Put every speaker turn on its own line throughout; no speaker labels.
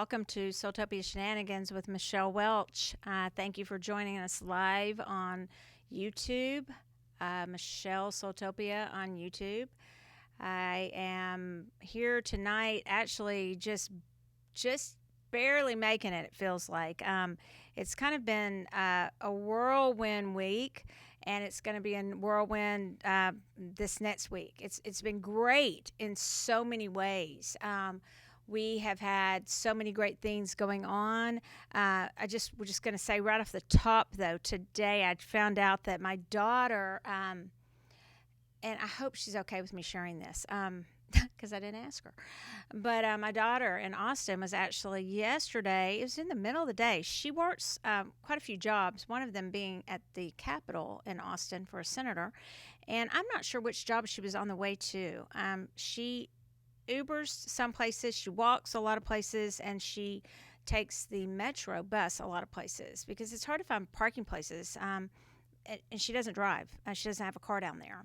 Welcome to SoulTopia Shenanigans with Michelle Welch. Thank you for joining us live on YouTube. Michelle SoulTopia on YouTube. I am here tonight, actually just barely making it. It feels like it's kind of been a whirlwind week, and it's going to be a whirlwind this next week. It's been great in so many ways. We have had so many great things going on. We're just going to say right off the top, though, today I found out that my daughter, and I hope she's okay with me sharing this, because I didn't ask her. But my daughter in Austin was actually yesterday, it was in the middle of the day. She works quite a few jobs, one of them being at the Capitol in Austin for a senator. And I'm not sure which job she was on the way to. She Ubers some places, she walks a lot of places, and she takes the metro bus a lot of places because it's hard to find parking places. And she doesn't drive. She doesn't have a car down there.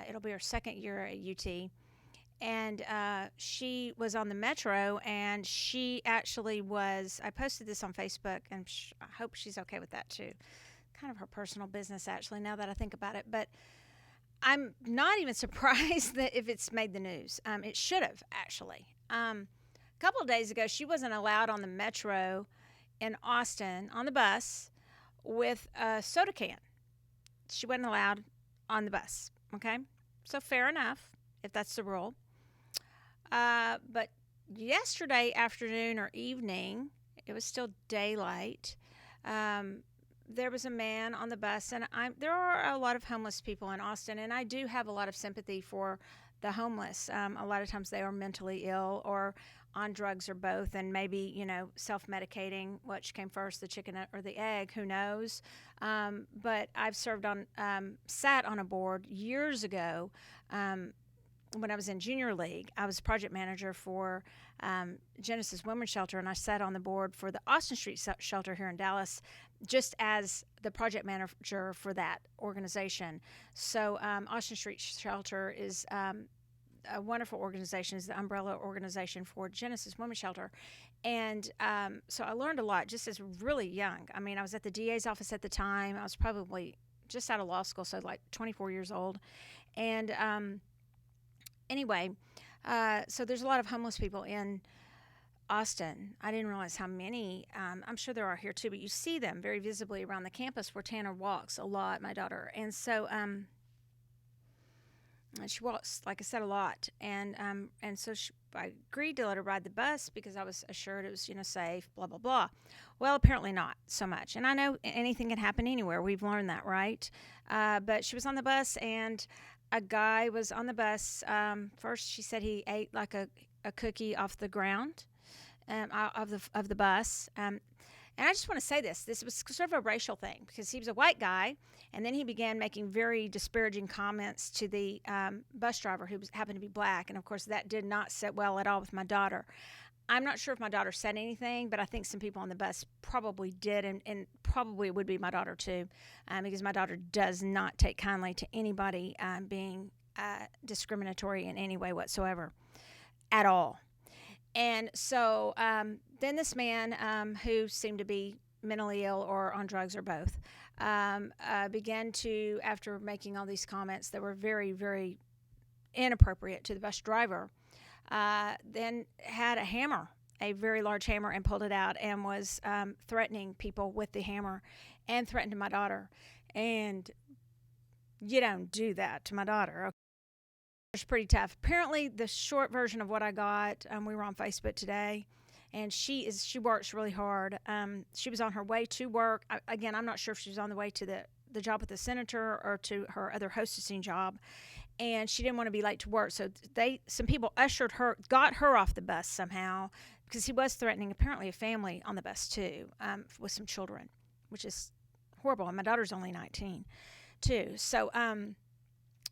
It'll be her second year at UT, and she was on the metro, and she actually was. I posted this on Facebook, and I hope she's okay with that too. Kind of her personal business, actually, now that I think about it, but I'm not even surprised that if it's made the news. It should have, actually. A couple of days ago, she wasn't allowed on the metro in Austin on the bus with a soda can. She wasn't allowed on the bus, okay? So fair enough, if that's the rule. But yesterday afternoon or evening, it was still daylight, there was a man on the bus, and there are a lot of homeless people in Austin, and I do have a lot of sympathy for the homeless. A lot of times they are mentally ill or on drugs or both, and maybe, self-medicating. Which came first, the chicken or the egg? Who knows? But I've sat on a board years ago when I was in junior league. I was project manager for Genesis Women's Shelter, and I sat on the board for the Austin Street Shelter here in Dallas, just as the project manager for that organization. So Austin Street Shelter is a wonderful organization. It's the umbrella organization for Genesis Women's Shelter. And so I learned a lot just as really young. I mean, I was at the DA's office at the time. I was probably just out of law school, so like 24 years old. And anyway, so there's a lot of homeless people in Austin. I didn't realize how many. I'm sure there are here too, but you see them very visibly around the campus where Tanner walks a lot, my daughter. And so she walks, like I said, a lot. And so I agreed to let her ride the bus because I was assured it was, safe, blah, blah, blah. Well, apparently not so much. And I know anything can happen anywhere. We've learned that, right? But she was on the bus, and a guy was on the bus. First, she said he ate like a cookie off the ground of the bus. And I just want to say this was sort of a racial thing because he was a white guy, and then he began making very disparaging comments to the bus driver who happened to be black. And, of course, that did not sit well at all with my daughter. I'm not sure if my daughter said anything, but I think some people on the bus probably did, and probably it would be my daughter too, because my daughter does not take kindly to anybody being discriminatory in any way whatsoever at all. And so then this man, who seemed to be mentally ill or on drugs or both, began to, after making all these comments that were very, very inappropriate to the bus driver, then had a hammer, a very large hammer, and pulled it out and was threatening people with the hammer and threatened my daughter. And you don't do that to my daughter. Okay? It's pretty tough. Apparently, the short version of what I got, we were on Facebook today, and she works really hard. She was on her way to work. Again, I'm not sure if she was on the way to the job with the senator or to her other hostessing job, and she didn't want to be late to work. So some people got her off the bus somehow, because he was threatening apparently a family on the bus too, with some children, which is horrible. And my daughter's only 19 too. So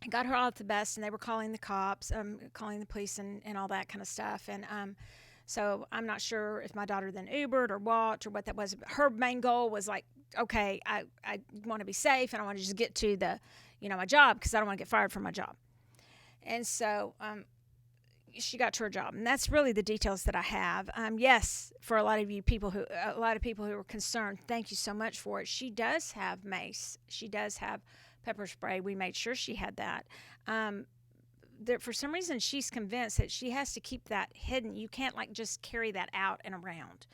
I got her off the bus, and they were calling the cops, calling the police and all that kind of stuff. And so I'm not sure if my daughter then Ubered or walked or what that was. But her main goal was like, okay, I want to be safe, and I want to just get to my job because I don't want to get fired from my job. And so she got to her job, and that's really the details that I have. Yes, for a lot of people who are concerned, thank you so much for it. She does have mace. She does have pepper spray. We made sure she had that. For some reason, she's convinced that she has to keep that hidden. You can't like just carry that out and around.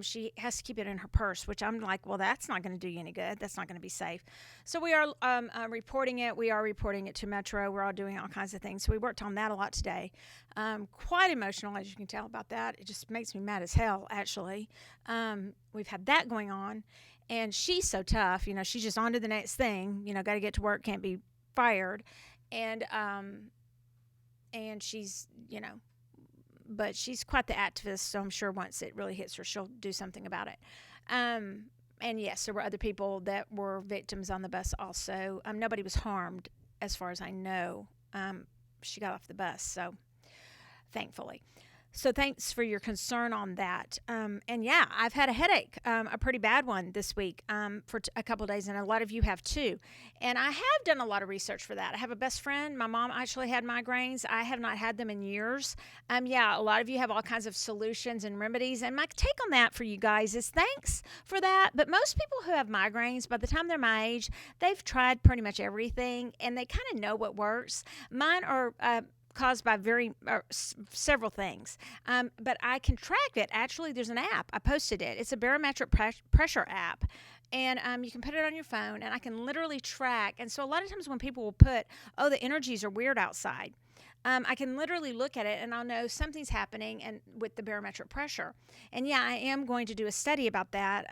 She has to keep it in her purse, which I'm like, well, that's not going to do you any good. That's not going to be safe. So we are reporting it. We are reporting it to Metro. We're all doing all kinds of things. So we worked on that a lot today. Quite emotional, as you can tell about that. It just makes me mad as hell, actually. We've had that going on. And she's so tough. She's just on to the next thing. Got to get to work, can't be fired. And she's, but she's quite the activist, so I'm sure once it really hits her, she'll do something about it. And yes, there were other people that were victims on the bus also. Nobody was harmed, as far as I know. She got off the bus, so thankfully. So thanks for your concern on that. And yeah, I've had a headache, a pretty bad one this week for a couple of days, and a lot of you have too. And I have done a lot of research for that. I have a best friend. My mom actually had migraines. I have not had them in years. Yeah, a lot of you have all kinds of solutions and remedies. And my take on that for you guys is thanks for that. But most people who have migraines, by the time they're my age, they've tried pretty much everything, and they kind of know what works. Mine are caused by several things. But I can track it. Actually, there's an app. I posted it. It's a barometric pressure app. And you can put it on your phone, and I can literally track. And so a lot of times when people will put, oh, the energies are weird outside, I can literally look at it, and I'll know something's happening and with the barometric pressure. And yeah, I am going to do a study about that.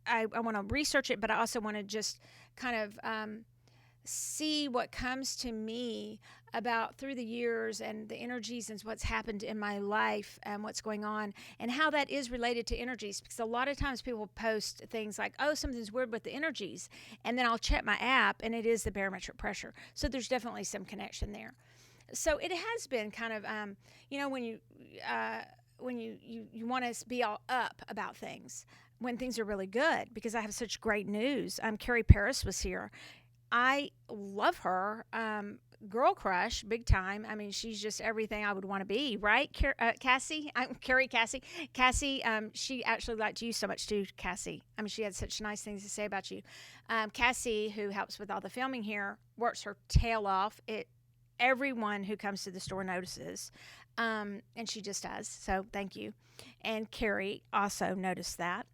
I want to research it, but I also want to just kind of see what comes to me about through the years and the energies and what's happened in my life and what's going on and how that is related to energies. Because a lot of times people post things like, oh, something's weird with the energies. And then I'll check my app and it is the barometric pressure. So there's definitely some connection there. So it has been kind of, when you want to be all up about things when things are really good, because I have such great news. Carrie Paris was here. I love her. Girl crush, big time. I mean, she's just everything I would want to be, right? Cassie? Carrie Cassie. Cassie, she actually liked you so much too, Cassie. I mean, she had such nice things to say about you. Cassie, who helps with all the filming here, works her tail off. Everyone who comes to the store notices, and she just does. So thank you. And Carrie also noticed that.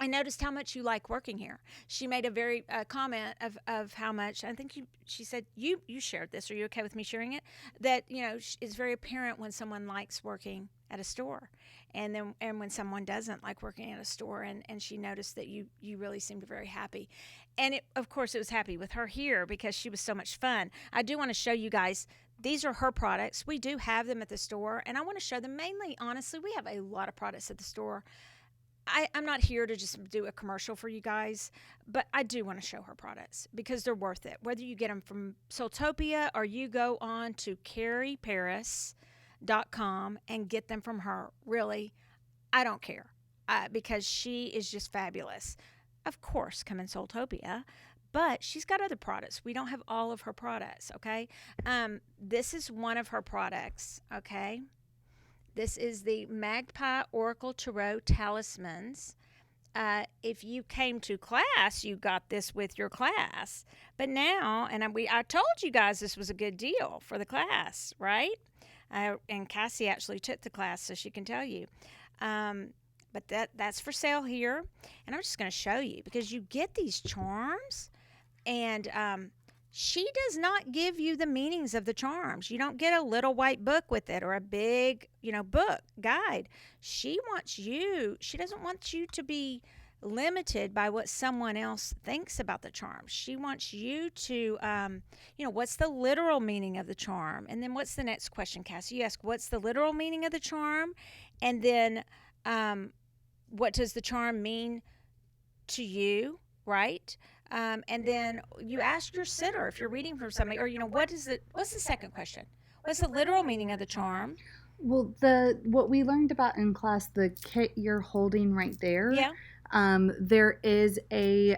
I noticed how much you like working here. She made a very comment of how much. I think she said you shared this. Are you okay with me sharing it? That it's very apparent when someone likes working at a store, and when someone doesn't like working at a store. And she noticed that you really seemed very happy, and of course it was happy with her here because she was so much fun. I do want to show you guys. These are her products. We do have them at the store, and I want to show them mainly. Honestly, we have a lot of products at the store. I'm not here to just do a commercial for you guys, but I do want to show her products because they're worth it. Whether you get them from SoulTopia or you go on to carrieparis.com and get them from her, really, I don't care because she is just fabulous. Of course, come in SoulTopia, but she's got other products. We don't have all of her products, okay? This is one of her products, okay? This is the Magpie Oracle Tarot Talismans. If you came to class, you got this with your class. But now, and I told you guys this was a good deal for the class, right? And Cassie actually took the class, so she can tell you. But that's for sale here. And I'm just going to show you because you get these charms, and she does not give you the meanings of the charms. You don't get a little white book with it or a big, book guide. She doesn't want you to be limited by what someone else thinks about the charms. She wants you to, what's the literal meaning of the charm? And then what's the next question, Cassie? You ask, what's the literal meaning of the charm? And then what does the charm mean to you, right? And then you ask your sitter if you're reading from somebody, or what's the second question? What's the literal meaning of the charm?
Well, what we learned about in class, the kit you're holding right there.
Yeah.
There is a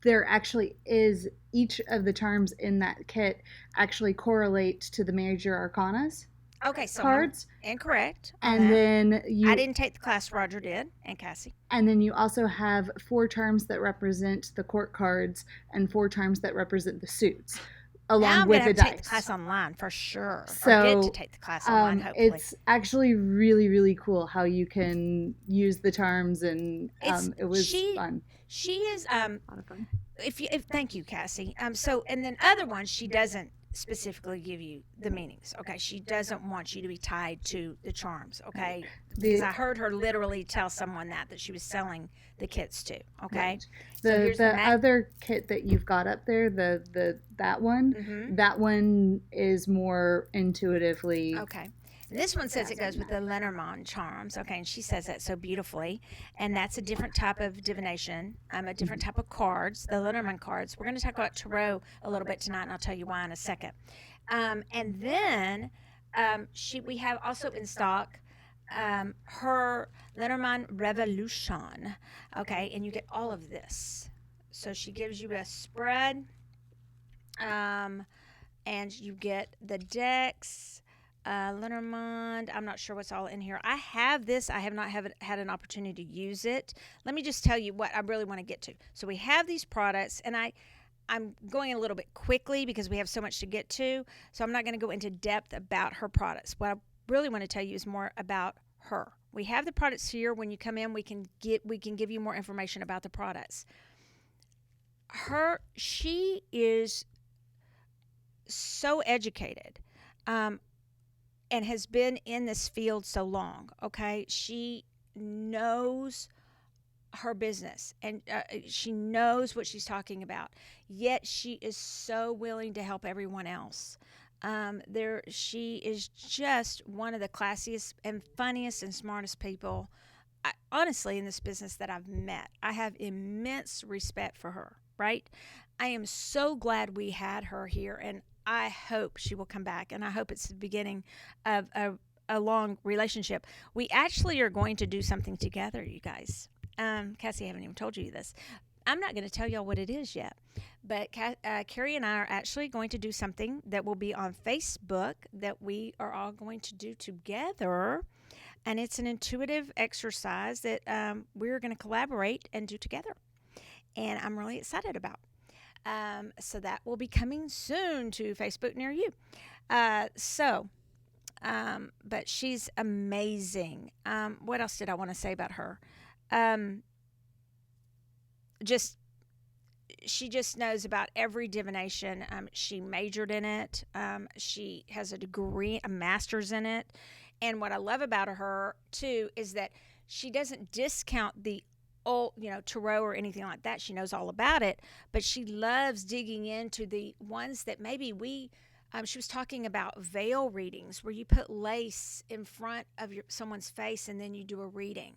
there actually is, each of the charms in that kit actually correlate to the major arcanas
Okay, so I'm
cards.
incorrect on
And
that.
then
I
you
didn't take the class. Roger did, and Cassie.
and then you also have 4 charms that represent the court cards and 4 charms that represent the suits,
Now
along
I'm going
with
to
the
have to take the
dice.
class online for sure, or get to
So
take the class online, hopefully.
it's actually really, really cool how you can use the charms, and
It's
it was fun.
she is
A lot of fun.
if thank you, Cassie. So and then other ones she doesn't specifically give you the meanings. Okay, she doesn't want you to be tied to the charms. Okay, because I heard her literally tell someone that she was selling the kits to. Okay,
Right.
so
The
here's
the other kit that you've got up there, the that one,
Mm-hmm.
that one is more intuitively.
Okay. This one says it goes with the Lenormand charms. Okay, and she says that so beautifully. And that's a different type of divination, a different type of cards, the Lenormand cards. We're going to talk about tarot a little bit tonight, and I'll tell you why in a second. And then we have also in stock her Lenormand Revolution. Okay, and you get all of this. So she gives you a spread, and you get the decks. Lenormand. I'm not sure what's all in here. I have this. I have not had an opportunity to use it. Let me just tell you what I really want to get to. So we have these products, and I'm going a little bit quickly because we have so much to get to. So I'm not going to go into depth about her products. What I really want to tell you is more about her. We have the products here. When you come in, we can give you more information about the products. She is so educated. And has been in this field so long, okay? She knows her business, and she knows what she's talking about. Yet she is so willing to help everyone else. She is just one of the classiest and funniest and smartest people, honestly, in this business that I've met. I have immense respect for her, right? I am so glad we had her here, and I hope she will come back, and I hope it's the beginning of a long relationship. We actually are going to do something together, you guys. Cassie, I haven't even told you this. I'm not going to tell y'all what it is yet, but Carrie and I are actually going to do something that will be on Facebook that we are all going to do together, and it's an intuitive exercise that we're going to collaborate and do together, and I'm really excited about. So that will be coming soon to Facebook near you. But she's amazing. What else did I want to say about her? Just she just knows about every divination. She majored in it. She has a degree, a master's in it. And what I love about her too is that she doesn't discount the old, tarot or anything like that. She knows all about it, but she loves digging into the ones that maybe she was talking about veil readings where you put lace in front of someone's face and then you do a reading.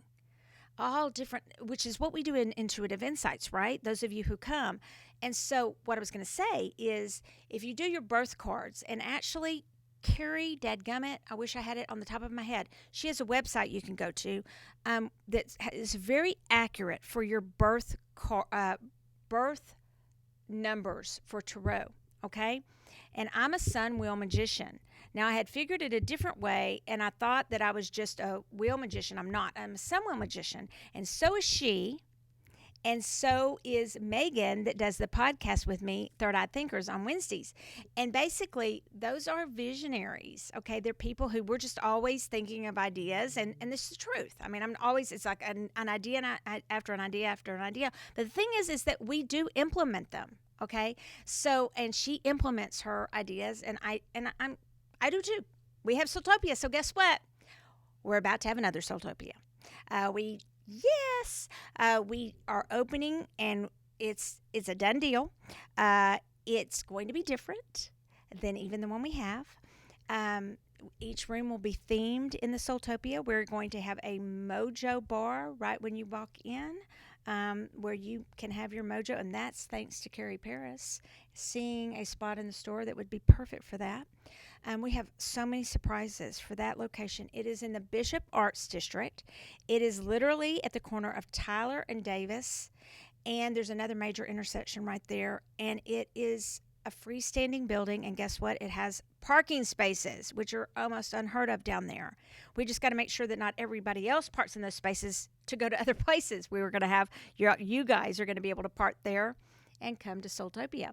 All different, which is what we do in Intuitive Insights, right? Those of you who come. And so what I was going to say is if you do your birth cards, and actually Carrie, dadgummit, I wish I had it on the top of my head. She has a website you can go to that is very accurate for your birth numbers for tarot, okay? And I'm a sun wheel magician. Now, I had figured it a different way, and I thought that I was just a wheel magician. I'm not. I'm a sun wheel magician, and so is she. And so is Megan that does the podcast with me, Third Eye Thinkers, on Wednesdays. And basically, those are visionaries, okay? They're people who we're just always thinking of ideas, and this is the truth. I mean, it's like an idea after an idea after an idea. But the thing is that we do implement them, okay? So, and she implements her ideas, and I do too. We have SoulTopia, so guess what? We're about to have another SoulTopia. Yes, we are opening, and it's a done deal. It's going to be different than even the one we have. Each room will be themed in the SoulTopia. We're going to have a mojo bar right when you walk in, where you can have your mojo, and that's thanks to Carrie Paris seeing a spot in the store that would be perfect for that. We have so many surprises for that location. It is in the Bishop Arts District. It is literally at the corner of Tyler and Davis. and there's another major intersection right there, and it is a freestanding building, and guess what? It has parking spaces, which are almost unheard of down there. We just got to make sure that not everybody else parks in those spaces to go to other places. We were going to have you guys are going to be able to park there and come to SoulTopia.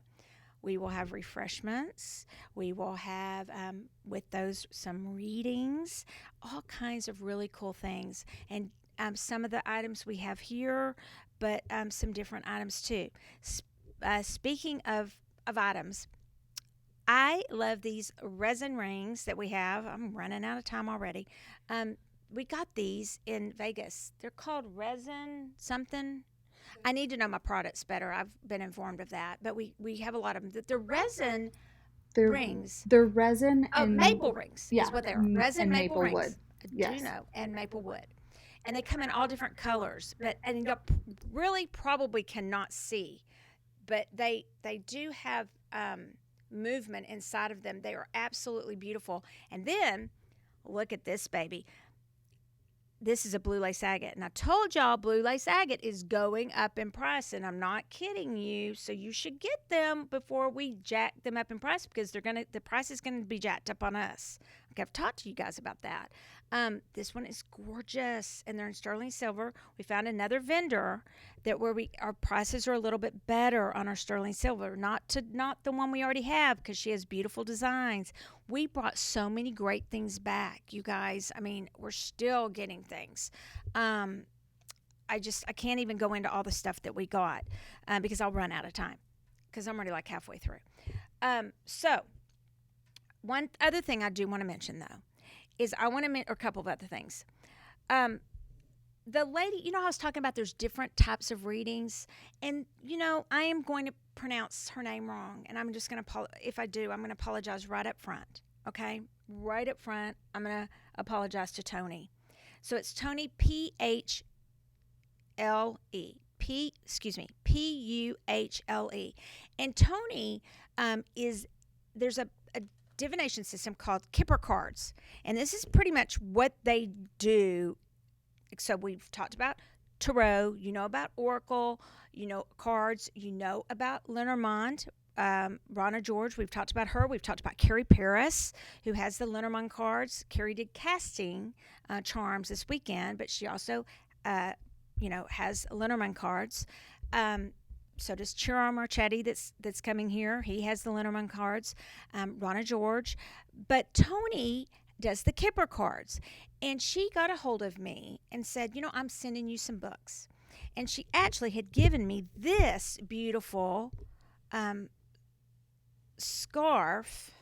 We will have refreshments. We will have, with those, some readings, all kinds of really cool things. And some of the items we have here, but some different items too. Speaking of items, I love these resin rings that we have. I'm running out of time already. We got these in Vegas. They're called resin something. I need to know my products better. I've been informed of that, but we have a lot of them. The resin
They're
rings.
they're resin
Oh,
and
maple rings
yeah,
is what they are. Resin
and
maple
maple
rings.
wood.
I
Yes.
do know, and maple wood. And they come in all different colors, and you really probably cannot see, but they do have movement inside of them. They are absolutely beautiful. And then look at this baby. This is a blue lace agate, and I told y'all blue lace agate is going up in price, and I'm not kidding you. So you should get them before we jack them up in price, because the price is gonna be jacked up on us. Okay, I've talked to you guys about that. This one is gorgeous, and they're in sterling silver. We found another vendor that where our prices are a little bit better on our sterling silver, not the one we already have, because she has beautiful designs. We brought so many great things back, you guys. I mean, we're still getting things. I can't even go into all the stuff that we got because I'll run out of time, because I'm already like halfway through. So one other thing I do want to mention, though, is or a couple of other things. The lady, I was talking about there's different types of readings, and I am going to pronounce her name wrong, and I'm just going to if I do, I'm going to apologize right up front. Okay, right up front, I'm going to apologize to Tony. So it's Tony Phuhle. Puhle. And Tony there's a divination system called Kipper cards, and this is pretty much what they do. So we've talked about tarot, about oracle, cards, about Lenormand, Ronna George. We've talked about her. We've talked about Carrie Paris, who has the Lenormand cards. Carrie did casting charms this weekend, but she also has Lenormand cards. So does Chiram Marchetti that's coming here. He has the Lenormand cards. Ronna George. But Tony does the Kipper cards. And she got a hold of me and said, I'm sending you some books. And she actually had given me this beautiful scarf.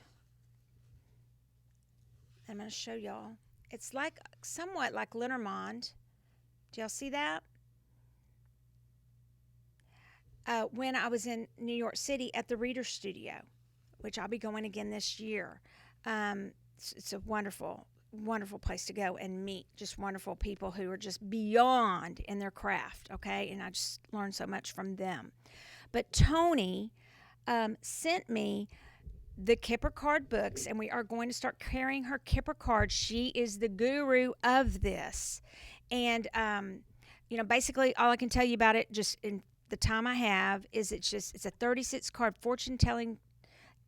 I'm going to show y'all. It's somewhat like Lenormand. Do y'all see that? When I was in New York City at the Reader Studio, which I'll be going again this year. It's a wonderful, wonderful place to go and meet just wonderful people who are just beyond in their craft, okay? And I just learned so much from them. But Tony sent me the Kipper card books, and we are going to start carrying her Kipper cards. She is the guru of this. And, basically all I can tell you about it just in the time I have is it's a 36 card fortune telling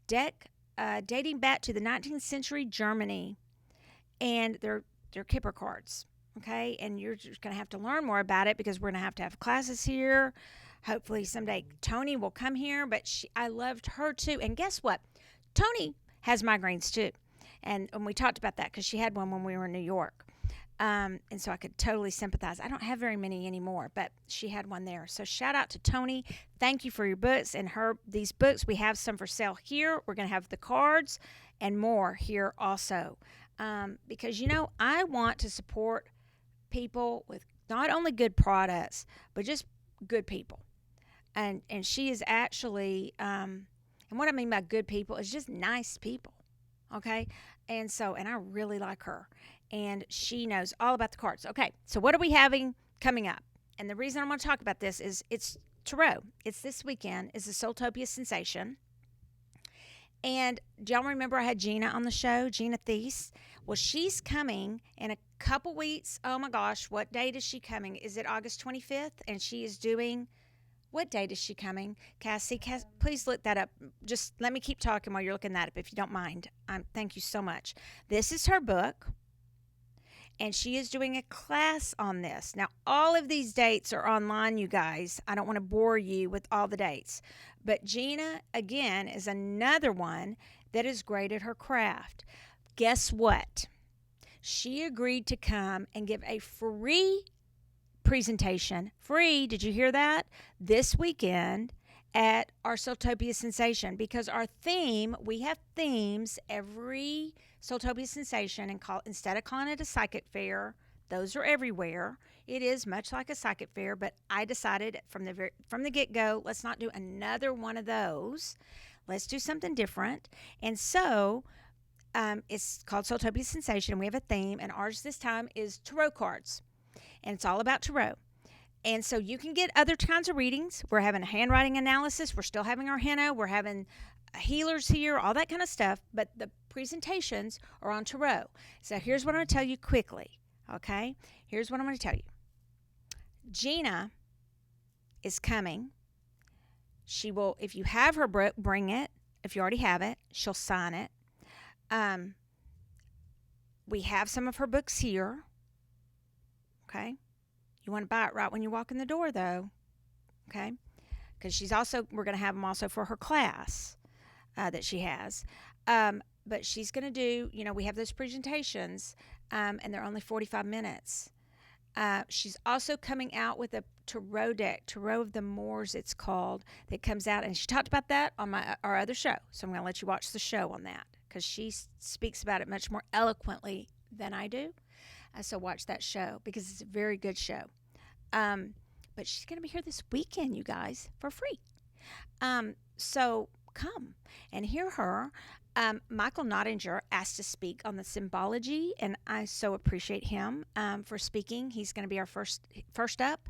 deck dating back to the 19th century Germany, and they're Kipper cards, okay? And you're just going to have to learn more about it, because we're going to have classes here. Hopefully someday Tony will come here, but I loved her too. And guess what? Tony has migraines too, and we talked about that because she had one when we were in New York. And so I could totally sympathize. I don't have very many anymore, but she had one there. So shout out to Tony. Thank you for your books and these books. We have some for sale here. We're going to have the cards and more here also. Because, I want to support people with not only good products, but just good people. And she is actually, and what I mean by good people is just nice people. Okay. And I really like her. And she knows all about the cards. Okay, so what are we having coming up? And the reason I want to talk about this is it's tarot. It's this weekend. It's the SoulTopia Sensation. And do y'all remember I had Gina on the show, Gina Thies? Well, she's coming in a couple weeks. Oh my gosh, what date is she coming? Is it August 25th? And she is doing What date is she coming? Cassie, please look that up. Just let me keep talking while you're looking that up, if you don't mind. Thank you so much. This is her book, and she is doing a class on this. Now, all of these dates are online, you guys. I don't want to bore you with all the dates. But Gina, again, is another one that is great at her craft. Guess what? She agreed to come and give a free presentation. Free, did you hear that? This weekend at our SoulTopia Sensation, because our theme, we have themes every SoulTopia Sensation, and instead of calling it a psychic fair, those are everywhere. It is much like a psychic fair, but I decided from the get-go, let's not do another one of those. Let's do something different. And so it's called SoulTopia Sensation, and we have a theme, and ours this time is tarot cards. And it's all about tarot. And so you can get other kinds of readings. We're having a handwriting analysis. We're still having our henna. We're having healers here, all that kind of stuff. But the presentations are on tarot. So here's what I'm going to tell you quickly. Okay? Here's what I'm going to tell you. Gina is coming. She will, if you have her book, bring it. If you already have it, she'll sign it. We have some of her books here. Okay? You want to buy it right when you walk in the door, though. Okay? Because we're going to have them also for her class that she has. But she's going to do, we have those presentations, and they're only 45 minutes. She's also coming out with a tarot deck, Tarot of the Moors, it's called, that comes out. And she talked about that on our other show. So I'm going to let you watch the show on that, because she speaks about it much more eloquently than I do. So watch that show, because it's a very good show. But she's going to be here this weekend, you guys, for free. So come and hear her. Michael Nottinger asked to speak on the symbology, and I so appreciate him for speaking. He's going to be our first up.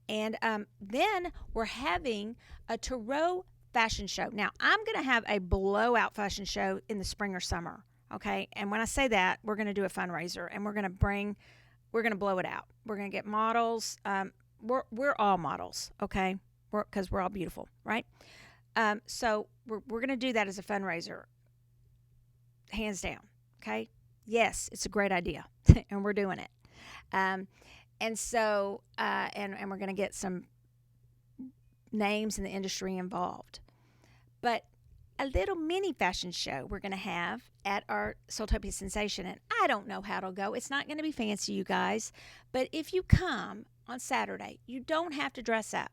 And then we're having a tarot fashion show. Now, I'm going to have a blowout fashion show in the spring or summer. Okay, and when I say that, we're going to do a fundraiser, and we're going to blow it out. We're going to get models. We're all models, okay? Because we're all beautiful, right? So we're going to do that as a fundraiser, hands down. Okay, yes, it's a great idea, and we're doing it. And so and we're going to get some names in the industry involved, but a little mini fashion show we're going to have at our SoulTopia Sensation, and I don't know how it'll go. It's not going to be fancy, you guys, but if you come on Saturday, you don't have to dress up,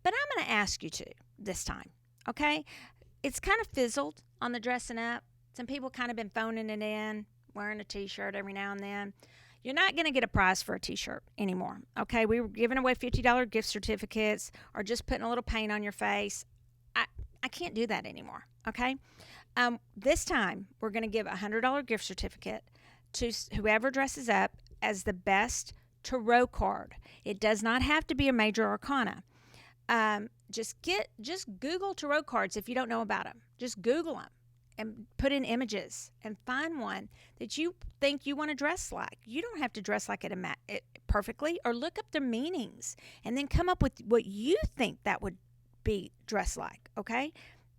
but I'm going to ask you to this time, okay? It's kind of fizzled on the dressing up. Some people kind of been phoning it in, wearing a t-shirt every now and then. You're not going to get a prize for a t-shirt anymore, okay? We were giving away $50 gift certificates or just putting a little paint on your face. I can't do that anymore, okay? This time, we're going to give a $100 gift certificate to whoever dresses up as the best tarot card. It does not have to be a major arcana. Just Google tarot cards if you don't know about them. Just Google them and put in images and find one that you think you want to dress like. You don't have to dress like it perfectly, or look up the meanings and then come up with what you think that would be dressed like, okay?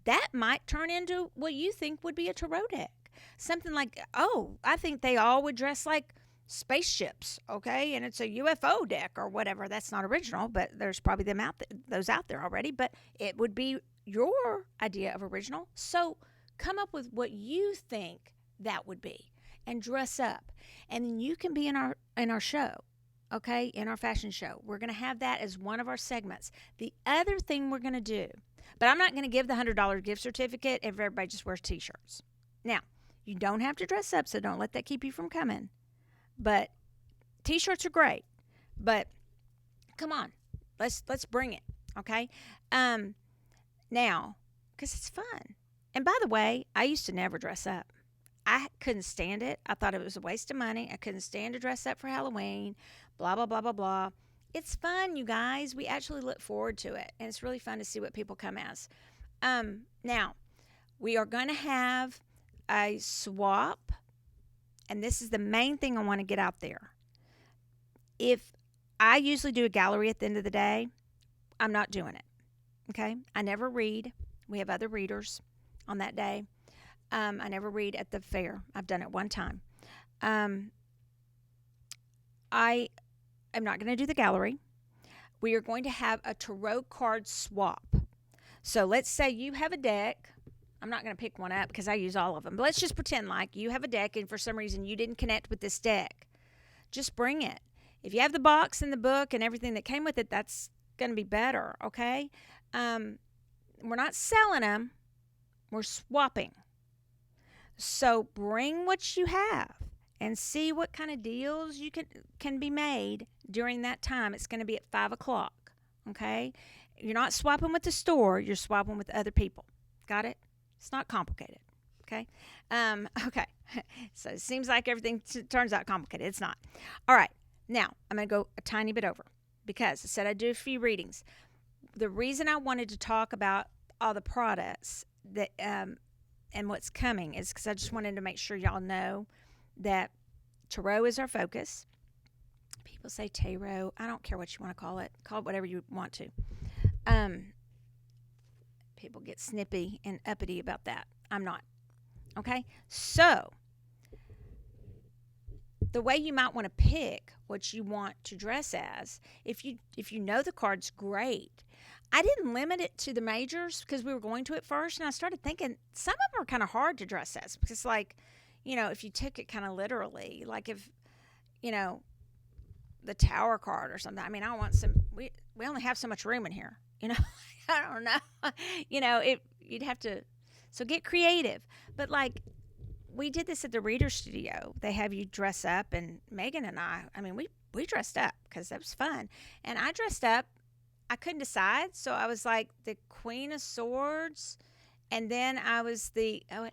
That might turn into what you think would be a tarot deck. Something like, I think they all would dress like spaceships, okay? And it's a UFO deck or whatever. That's not original, but there's probably those out there already, but it would be your idea of original. So come up with what you think that would be and dress up. And then you can be in our show. Okay, in our fashion show. We're going to have that as one of our segments. The other thing we're going to do, but I'm not going to give the $100 gift certificate if everybody just wears t-shirts. Now, you don't have to dress up, so don't let that keep you from coming. But t-shirts are great. But come on, let's bring it, okay? Now, because it's fun. And by the way, I used to never dress up. I couldn't stand it. I thought it was a waste of money. I couldn't stand to dress up for Halloween, blah, blah, blah, blah, blah. It's fun, you guys. We actually look forward to it, and it's really fun to see what people come as. Now, we are going to have a swap, and this is the main thing I want to get out there. If I usually do a gallery at the end of the day, I'm not doing it. Okay, I never read. We have other readers on that day. I never read at the fair. I've done it one time. Um, I am not going to do the gallery. We are going to have a tarot card swap. So let's say you have a deck. I'm not going to pick one up because I use all of them. But let's just pretend like you have a deck and for some reason you didn't connect with this deck. Just bring it. If you have the box and the book and everything that came with it, that's going to be better, okay? We're not selling them. We're swapping. So bring what you have and see what kind of deals you can be made during that time. It's going to be at 5 o'clock, okay? You're not swapping with the store. You're swapping with other people. Got it? It's not complicated, okay? Okay. So it seems like everything turns out complicated. It's not. All right. Now, I'm going to go a tiny bit over because I said I'd do a few readings. The reason I wanted to talk about all the products that and what's coming is because I just wanted to make sure y'all know that tarot is our focus. People say tarot. I don't care what you want to call it. Call it whatever you want to. People get snippy and uppity about that. I'm not. Okay? So, the way you might want to pick what you want to dress as, if you know the cards, great. I didn't limit it to the majors because we were going to at first, and I started thinking some of them are kind of hard to dress as because, like, if you took it kind of literally, like if, the Tower card or something. I mean, I want some. We only have so much room in here. I don't know. You'd have to. So get creative, but like. We did this at the Reader Studio. They have you dress up, and Megan and I mean, we dressed up because that was fun. And I dressed up. I couldn't decide, so I was like the Queen of Swords, and then I was I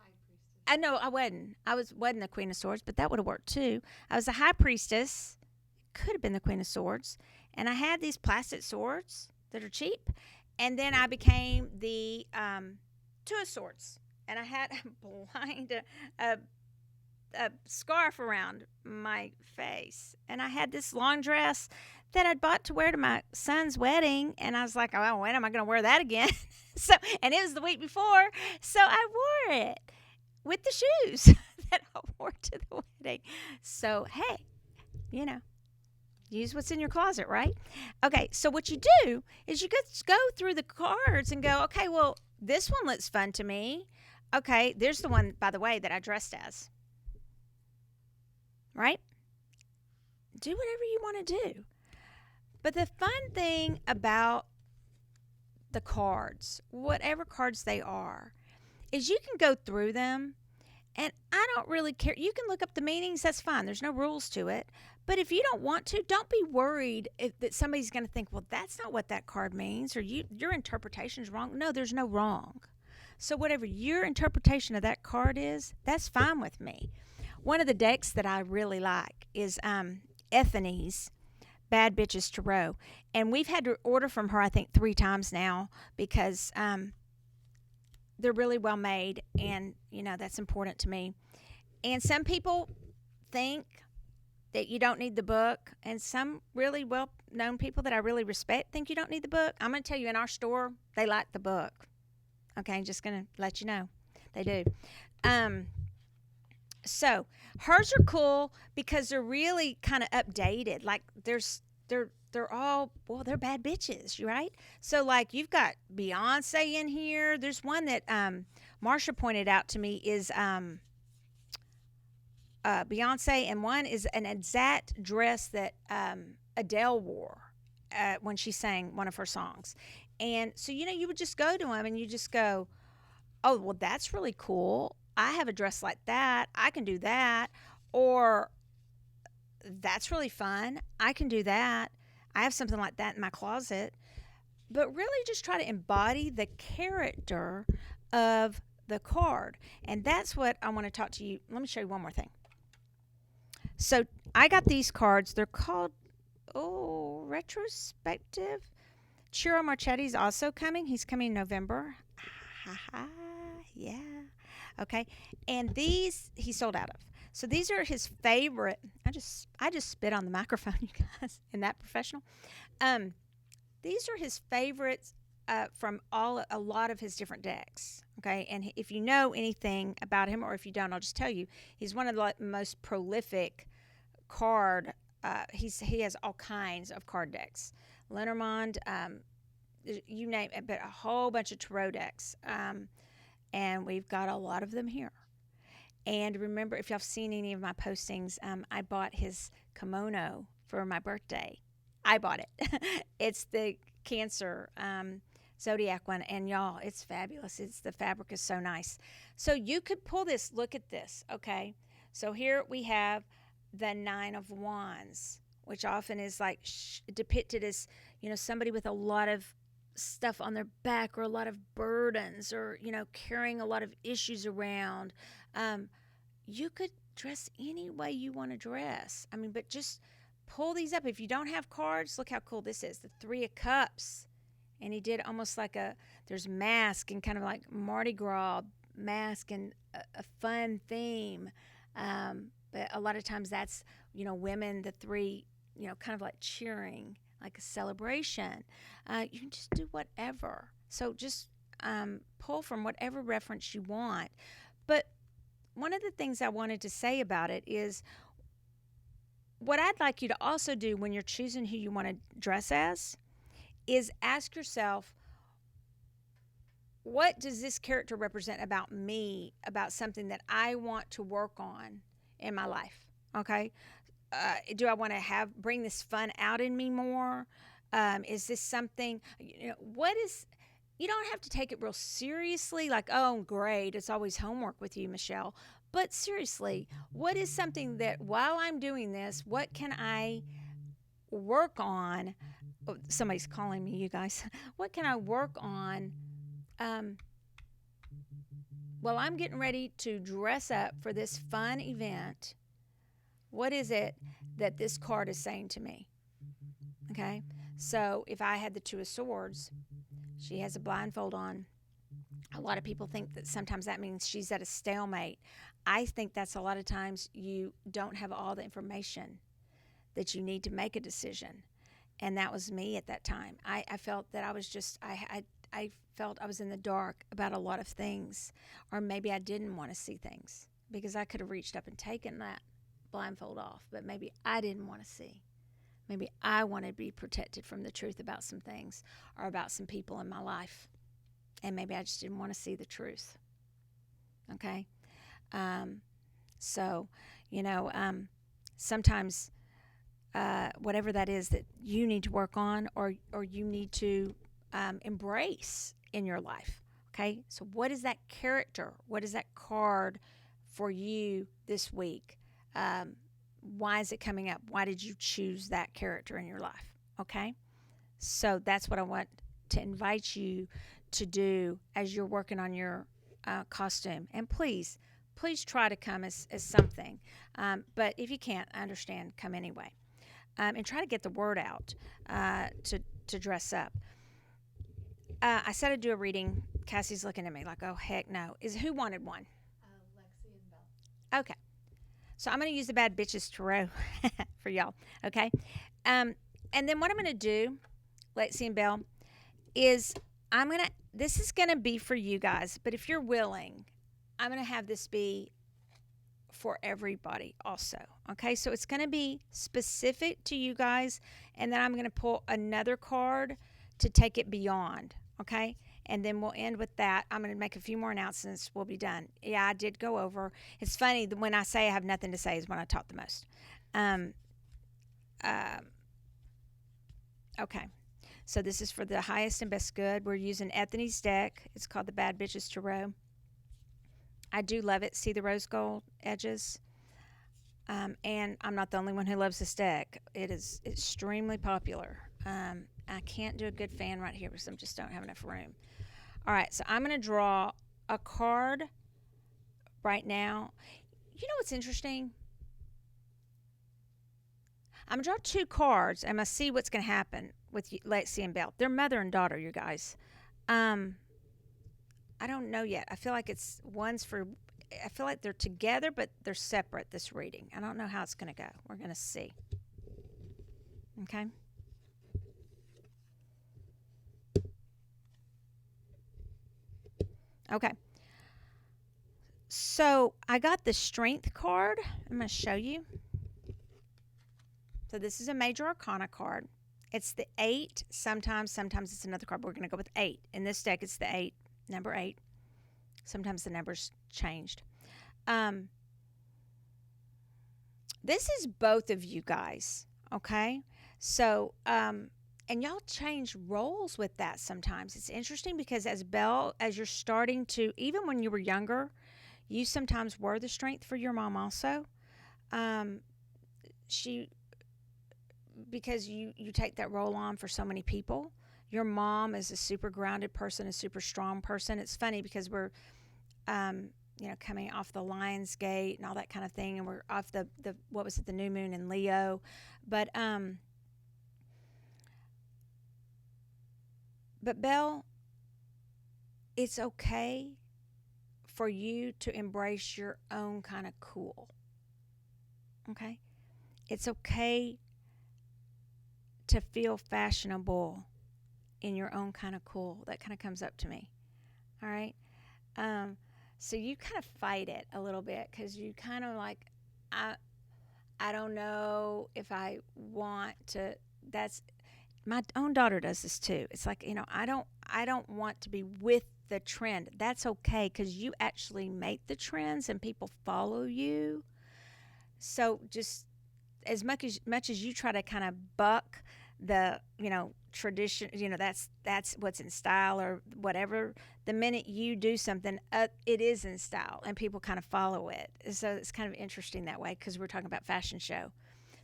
know I wasn't. Wasn't the Queen of Swords, but that would have worked too. I was the High Priestess. Could have been the Queen of Swords, and I had these plastic swords that are cheap, and then I became the Two of Swords. And I had a scarf around my face. And I had this long dress that I'd bought to wear to my son's wedding. And I was like, oh, when am I going to wear that again? And it was the week before. So I wore it with the shoes that I wore to the wedding. So, hey, use what's in your closet, right? Okay, so what you do is you go through the cards and go, okay, well, this one looks fun to me. Okay, there's the one, by the way, that I dressed as. Right? Do whatever you want to do. But the fun thing about the cards, whatever cards they are, is you can go through them, and I don't really care. You can look up the meanings, that's fine. There's no rules to it. But if you don't want to, don't be worried that somebody's going to think, well, that's not what that card means, or your interpretation is wrong. No, there's no wrong. So whatever your interpretation of that card is, that's fine with me. One of the decks that I really like is Ethany's Bad Bitches Tarot. And we've had to order from her, I think, 3 times now because they're really well made. And, that's important to me. And some people think that you don't need the book. And some really well-known people that I really respect think you don't need the book. I'm going to tell you, in our store, they like the book. Okay, I'm just going to let you know. They do. So hers are cool because they're really kind of updated. Like they're all, well, they're bad bitches, right? So like you've got Beyonce in here. There's one that Marsha pointed out to me is Beyonce, and one is an exact dress that Adele wore when she sang one of her songs. And so, you would just go to them and you just go, oh, well, that's really cool. I have a dress like that. I can do that. Or that's really fun. I can do that. I have something like that in my closet. But really just try to embody the character of the card. And that's what I want to talk to you. Let me show you one more thing. So I got these cards. They're called, retrospective. Chiro Marchetti's also coming. He's coming in November. Yeah. Okay. And these he sold out of. So these are his favorite. I just spit on the microphone, you guys. Isn't that professional? These are his favorite from a lot of his different decks. Okay, and if you know anything about him, or if you don't, I'll just tell you, he's one of the most prolific card. He has all kinds of card decks. Lenormand, you name it, but a whole bunch of tarot decks, and we've got a lot of them here. And remember, if y'all have seen any of my postings, I bought his kimono for my birthday. I bought it. It's the Cancer Zodiac one, and y'all, it's fabulous. The fabric is so nice. So you could pull this. Look at this, okay? So here we have the Nine of Wands, which often is like depicted as, somebody with a lot of stuff on their back, or a lot of burdens, or carrying a lot of issues around. You could dress any way you want to dress. But just pull these up. If you don't have cards, look how cool this is. The Three of Cups. And he did almost like there's mask and kind of like Mardi Gras mask and a fun theme. But a lot of times that's, women, the three, kind of like cheering, like a celebration. You can just do whatever. So just pull from whatever reference you want. But one of the things I wanted to say about it is, what I'd like you to also do when you're choosing who you want to dress as is ask yourself, what does this character represent about me, about something that I want to work on in my life? Okay. Do I want to bring this fun out in me more? Is this something, you don't have to take it real seriously, like, oh, great, it's always homework with you, Michelle. But seriously, what is something that while I'm doing this, what can I work on? Oh, somebody's calling me, you guys. What can I work on while I'm getting ready to dress up for this fun event? What is it that this card is saying to me? Okay, so if I had the Two of Swords, she has a blindfold on. A lot of people think that sometimes that means she's at a stalemate. I think that's a lot of times you don't have all the information that you need to make a decision. And that was me at that time. I felt that I was just, I felt I was in the dark about a lot of things. Or maybe I didn't want to see things because I could have reached up and taken that blindfold off. But maybe I didn't want to see. Maybe I wanted to be protected from the truth about some things or about some people in my life. And maybe I just didn't want to see the truth. Okay? Sometimes whatever that is that you need to work on or you need to embrace in your life. Okay? So what is that character? What is that card for you this week? Why is it coming up? Why did you choose that character in your life? Okay? So that's what I want to invite you to do as you're working on your costume. And please try to come as something. But if you can't, I understand, come anyway. And try to get the word out to dress up. I said I'd do a reading. Cassie's looking at me like, oh, heck no. Who wanted one?
Lexi and Belle.
Okay. So I'm going to use the Bad Bitches Tarot for y'all. Okay. And then what I'm going to do, Lexi and Belle, is this is going to be for you guys. But if you're willing, I'm going to have this be for everybody also. Okay. So it's going to be specific to you guys. And then I'm going to pull another card to take it beyond. Okay. And then we'll end with that. I'm going to make a few more announcements. We'll be done. Yeah, I did go over. It's funny, when I say I have nothing to say is when I talk the most. Okay. So this is for the highest and best good. We're using Ethany's deck. It's called the Bad Bitches Tarot. I do love it. See the rose gold edges? And I'm not the only one who loves this deck. It is extremely popular. I can't do a good fan right here because I just don't have enough room. All right, so I'm going to draw a card right now. You know what's interesting? I'm going to draw 2 cards. I'm going to see what's going to happen with Lexi and Belle. They're mother and daughter, you guys. I don't know yet. I feel like I feel like they're together, but they're separate, this reading. I don't know how it's going to go. We're going to see. Okay? Okay. So I got the strength card. I'm going to show you. So this is a major arcana card. It's the 8. Sometimes it's another card. We're going to go with 8. In this deck, it's the 8, number 8. Sometimes the number's changed. This is both of you guys, okay? So, and y'all change roles with that sometimes. It's interesting because as you're starting to, even when you were younger, you sometimes were the strength for your mom also. Because you take that role on for so many people. Your mom is a super grounded person, a super strong person. It's funny because we're, coming off the Lion's Gate and all that kind of thing, and we're off the what was it, the new moon in Leo, but Belle, it's okay for you to embrace your own kind of cool. Okay, it's okay to feel fashionable in your own kind of cool. That kind of comes up to me. All right. So you kind of fight it a little bit because you kind of like, I don't know if I want to. That's my own daughter does this too. It's like, I don't want to be with the trend. That's okay because you actually make the trends and people follow you. So just as much as you try to kind of buck the tradition, that's what's in style or whatever, the minute you do something, it is in style and people kind of follow it. So it's kind of interesting that way because we're talking about fashion show.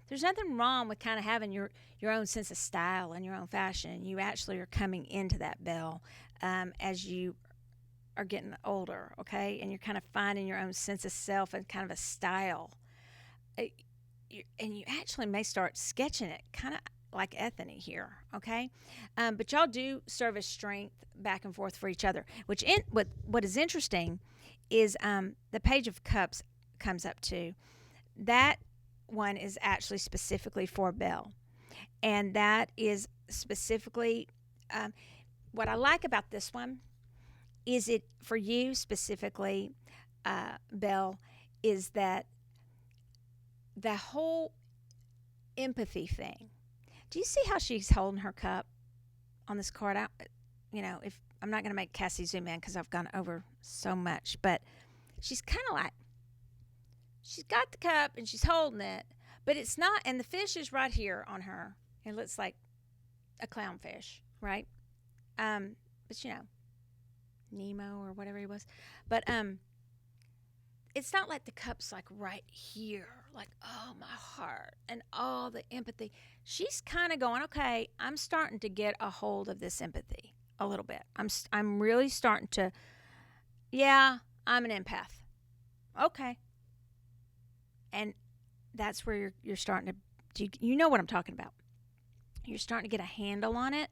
There's nothing wrong with kind of having your own sense of style and your own fashion. You actually are coming into that, Belle, as you are getting older, okay, and you're kind of finding your own sense of self and kind of a style. And you actually may start sketching it kind of like Ethany here, okay? But y'all do serve as strength back and forth for each other, what is interesting is the Page of Cups comes up too. That one is actually specifically for Belle, and that is specifically what I like about this one is it for you specifically, Belle, is that the whole empathy thing. Do you see how she's holding her cup on this card out? If I'm not going to make Cassie zoom in because I've gone over so much, but she's kind of like, she's got the cup and she's holding it, but it's not, and the fish is right here on her. It looks like a clownfish, right? But Nemo or whatever he was. But it's not like the cup's like right here, like, oh, my heart and all the empathy. She's kind of going, okay, I'm starting to get a hold of this empathy a little bit. I'm really starting to, yeah, I'm an empath. Okay. And that's where you're starting to, you know what I'm talking about. You're starting to get a handle on it.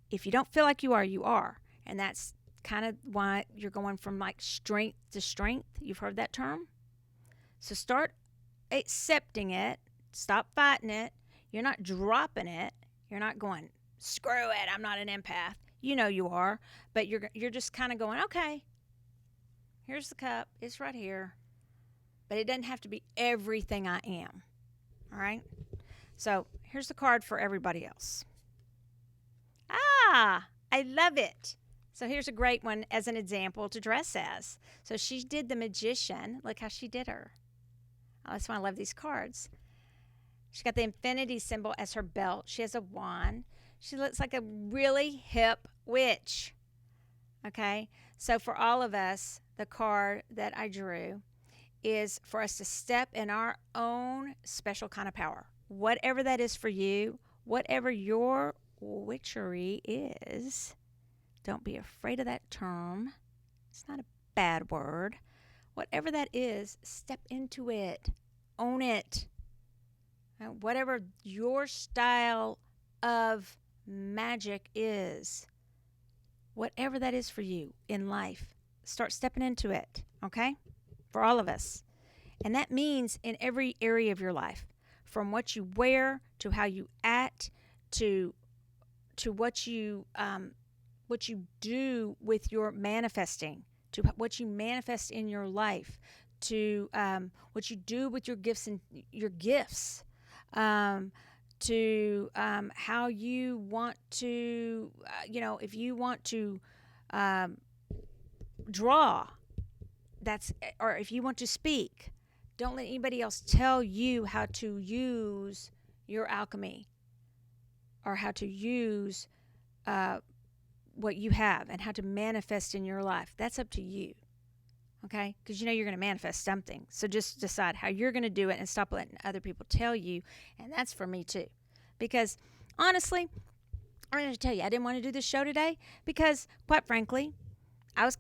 If you don't feel like you are. And that's kind of why you're going from like strength to strength. You've heard that term. So start accepting it. Stop fighting it. You're not dropping it. You're not going, screw it, I'm not an empath. You know you are. But you're just kind of going, okay, here's the cup. It's right here. But it doesn't have to be everything I am. All right? So here's the card for everybody else. Ah, I love it. So here's a great one as an example to dress as. So she did the magician. Look how she did her. Oh, that's why I love these cards. She got the infinity symbol as her belt. She has a wand. She looks like a really hip witch. Okay? So for all of us, the card that I drew is for us to step in our own special kind of power. Whatever that is for you, whatever your witchery is, don't be afraid of that term. It's not a bad word. Whatever that is, step into it. Own it. Whatever your style of magic is, whatever that is for you in life, start stepping into it, okay? For all of us. And that means in every area of your life, from what you wear to how you act to what you do with your manifesting, to what you manifest in your life, to what you do with your gifts and your gifts, to how you want to, if you want to draw, or if you want to speak, don't let anybody else tell you how to use your alchemy or how to use what you have and how to manifest in your life. That's up to you, okay? Because you're going to manifest something. So just decide how you're going to do it and stop letting other people tell you. And that's for me too. Because honestly, I'm going to tell you, I didn't want to do this show today because, quite frankly, I've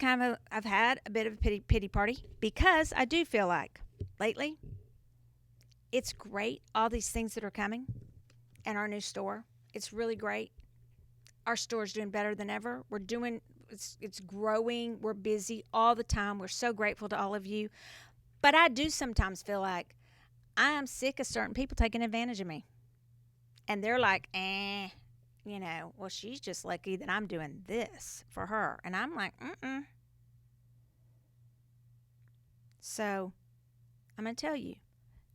had a bit of a pity party, because I do feel like lately it's great, all these things that are coming in our new store. It's really great. Our store's doing better than ever. It's growing. We're busy all the time. We're so grateful to all of you. But I do sometimes feel like I am sick of certain people taking advantage of me. And they're like, well, she's just lucky that I'm doing this for her. And I'm like, So I'm going to tell you,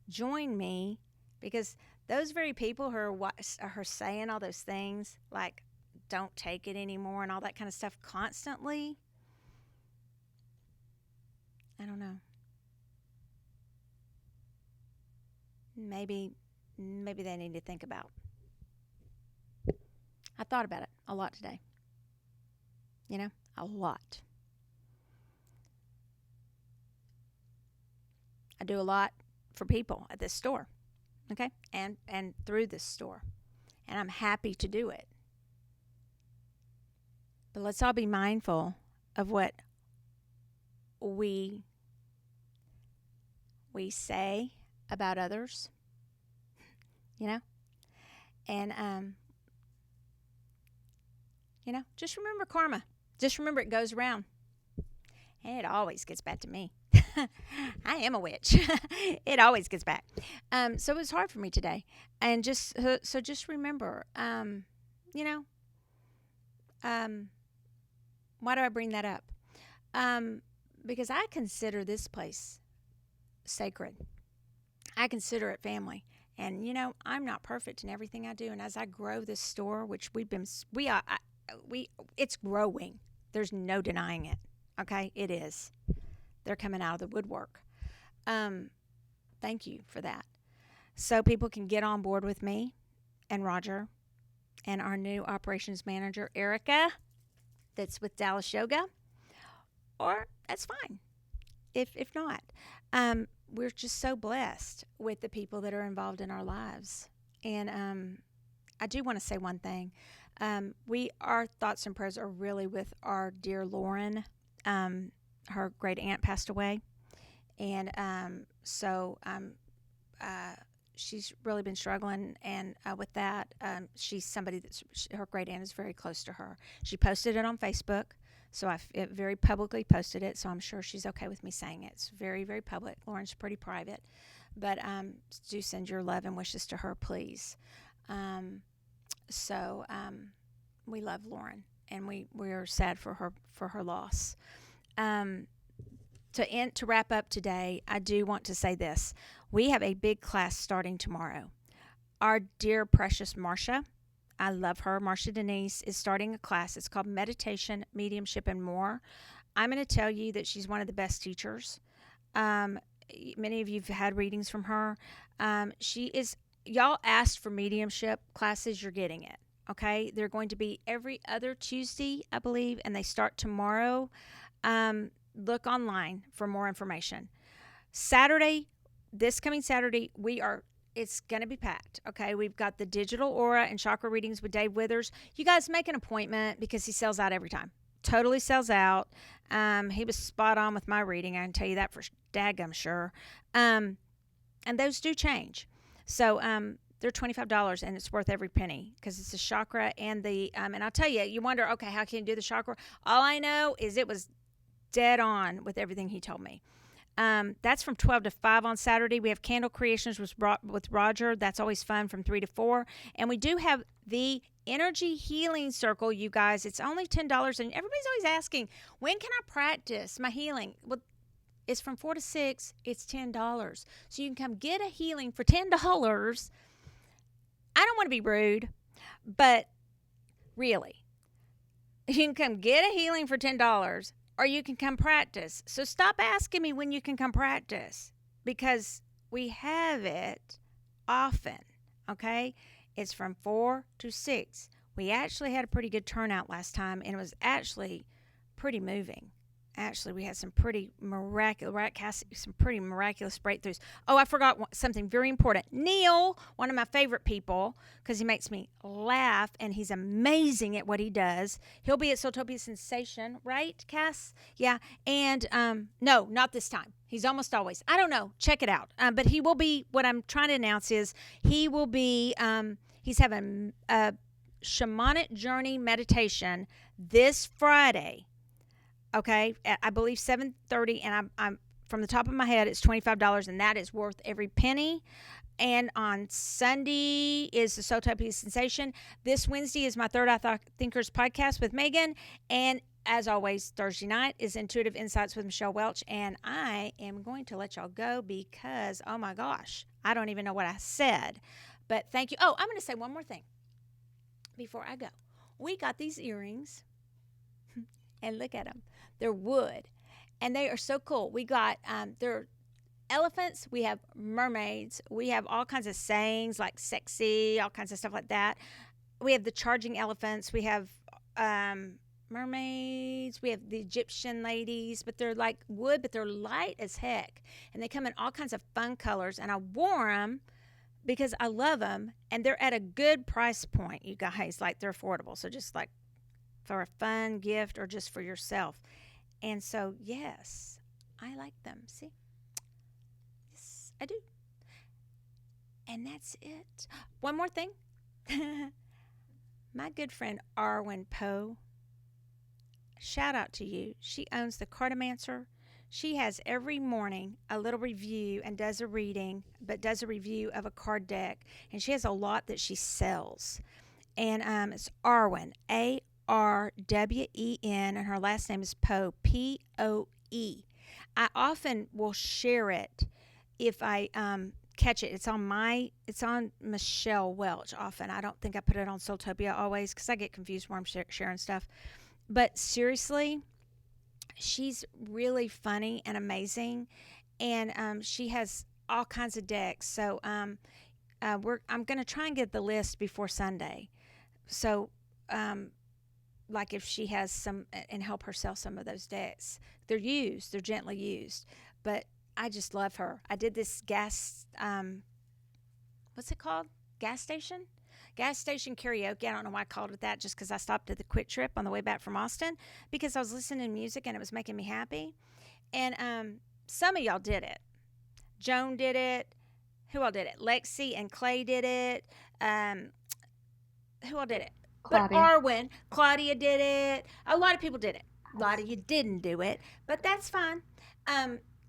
join me, because those very people who are saying all those things, like, don't take it anymore and all that kind of stuff constantly, I don't know. Maybe they need to think about. I thought about it a lot today. A lot. I do a lot for people at this store, okay? And through this store. And I'm happy to do it. But let's all be mindful of what we say about others, and just remember karma. Just remember it goes around, and it always gets back to me. I am a witch. It always gets back. So it was hard for me today, and just remember, why do I bring that up? Because I consider this place sacred. I consider it family. And, I'm not perfect in everything I do. And as I grow this store, which it's growing. There's no denying it. Okay? It is. They're coming out of the woodwork. Thank you for that. So people can get on board with me and Roger and our new operations manager, Erica, that's with Dallas Yoga, or that's fine. If not, we're just so blessed with the people that are involved in our lives. And I do want to say one thing. Our thoughts and prayers are really with our dear Lauren. Her great aunt passed away, and she's really been struggling, and with that, she's somebody her great aunt is very close to her. She posted it on Facebook, so I very publicly posted it, so I'm sure she's okay with me saying it. It's very, very public. Lauren's pretty private, but do send your love and wishes to her, please. We love Lauren, and we are sad for her loss. To wrap up today, I do want to say this. We have a big class starting tomorrow. Our dear, precious Marcia, I love her, Marcia Denise, is starting a class. It's called Meditation, Mediumship, and More. I'm going to tell you that she's one of the best teachers. Many of you have had readings from her. Y'all asked for mediumship classes, you're getting it. Okay? They're going to be every other Tuesday, I believe, and they start tomorrow. Look online for more information. This coming Saturday, it's going to be packed, okay? We've got the digital aura and chakra readings with Dave Withers. You guys make an appointment because he sells out every time. Totally sells out. He was spot on with my reading. I can tell you that for daggum sure. And those do change. So they're $25, and it's worth every penny because it's the chakra and and I'll tell you, you wonder, okay, how can you do the chakra? All I know is it was dead on with everything he told me. That's from 12 to 5 on Saturday. We have Candle Creations with Roger. That's always fun from 3 to 4. And we do have the Energy Healing Circle, you guys. It's only $10. And everybody's always asking, when can I practice my healing? Well, it's from 4 to 6. It's $10. So you can come get a healing for $10. I don't want to be rude, but really, you can come get a healing for $10 or you can come practice. So stop asking me when you can come practice because we have it often, okay? It's from 4 to 6. We actually had a pretty good turnout last time, and it was actually pretty moving. Actually, we had some pretty miraculous breakthroughs. Oh, I forgot something very important. Neil, one of my favorite people, because he makes me laugh, and he's amazing at what he does. He'll be at SoulTopia Sensation, right, Cass? Yeah, and no, not this time. He's almost always. I don't know. Check it out. But he will be, what I'm trying to announce is he will be, he's having a shamanic journey meditation this Friday. Okay, I believe 7:30, and I'm from the top of my head, it's $25, and that is worth every penny. And on Sunday is the SoulTopia Sensation. This Wednesday is my Third Eye Thinkers podcast with Megan, and as always, Thursday night is Intuitive Insights with Michelle Welch, and I am going to let y'all go because, oh my gosh, I don't even know what I said. But thank you. Oh, I'm going to say one more thing before I go. We got these earrings, and look at them. They're wood, and they are so cool. We got, they're elephants. We have mermaids. We have all kinds of sayings like sexy, all kinds of stuff like that. We have the charging elephants. We have mermaids. We have the Egyptian ladies, but they're like wood, but they're light as heck. And they come in all kinds of fun colors. And I wore them because I love them, and they're at a good price point, you guys. Like, they're affordable. So just like for a fun gift or just for yourself. And so, yes, I like them. See? Yes, I do. And that's it. One more thing. My good friend Arwen Poe, shout out to you. She owns the Cartomancer. She has every morning a little review and does a reading, but does a review of a card deck. And she has a lot that she sells. And it's Arwen, Arwen, and her last name is Poe, Poe. I often will share it if I catch it. It's on Michelle Welch often. I don't think I put it on SoulTopia always because I get confused where I'm sharing stuff. But seriously, she's really funny and amazing, and she has all kinds of decks. So I'm going to try and get the list before Sunday. So like if she has some and help her sell some of those decks. They're gently used, but I just love her. I did this what's it called? Gas station karaoke. I don't know why I called it that, just because I stopped at the Quick Trip on the way back from Austin because I was listening to music and it was making me happy. And some of y'all did it. Joan did it. Who all did it? Lexi and Clay did it. Who all did it?
Claudia.
But Claudia did it. A lot of people did it. A lot of you didn't do it, but that's fine.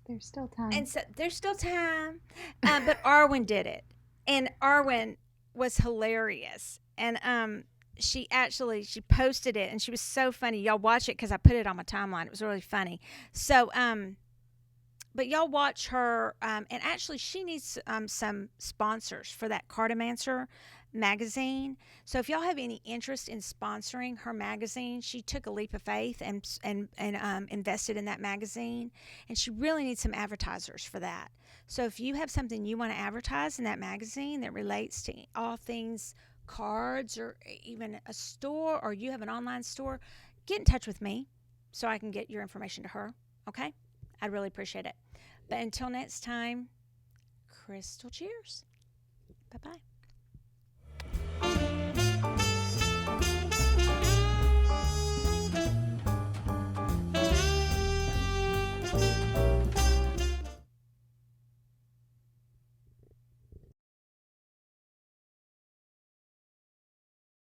There's still time.
And so there's still time. But Arwen did it, and Arwen was hilarious. And she posted it, and she was so funny. Y'all watch it because I put it on my timeline. It was really funny. So but y'all watch her. And actually, she needs some sponsors for that Cartomancer magazine. So if y'all have any interest in sponsoring her magazine, she took a leap of faith and invested in that magazine, and she really needs some advertisers for that. So if you have something you want to advertise in that magazine that relates to all things cards, or even a store, or you have an online store, get in touch with me so I can get your information to her. Okay? I'd really appreciate it. But until next time, crystal cheers. Bye-bye.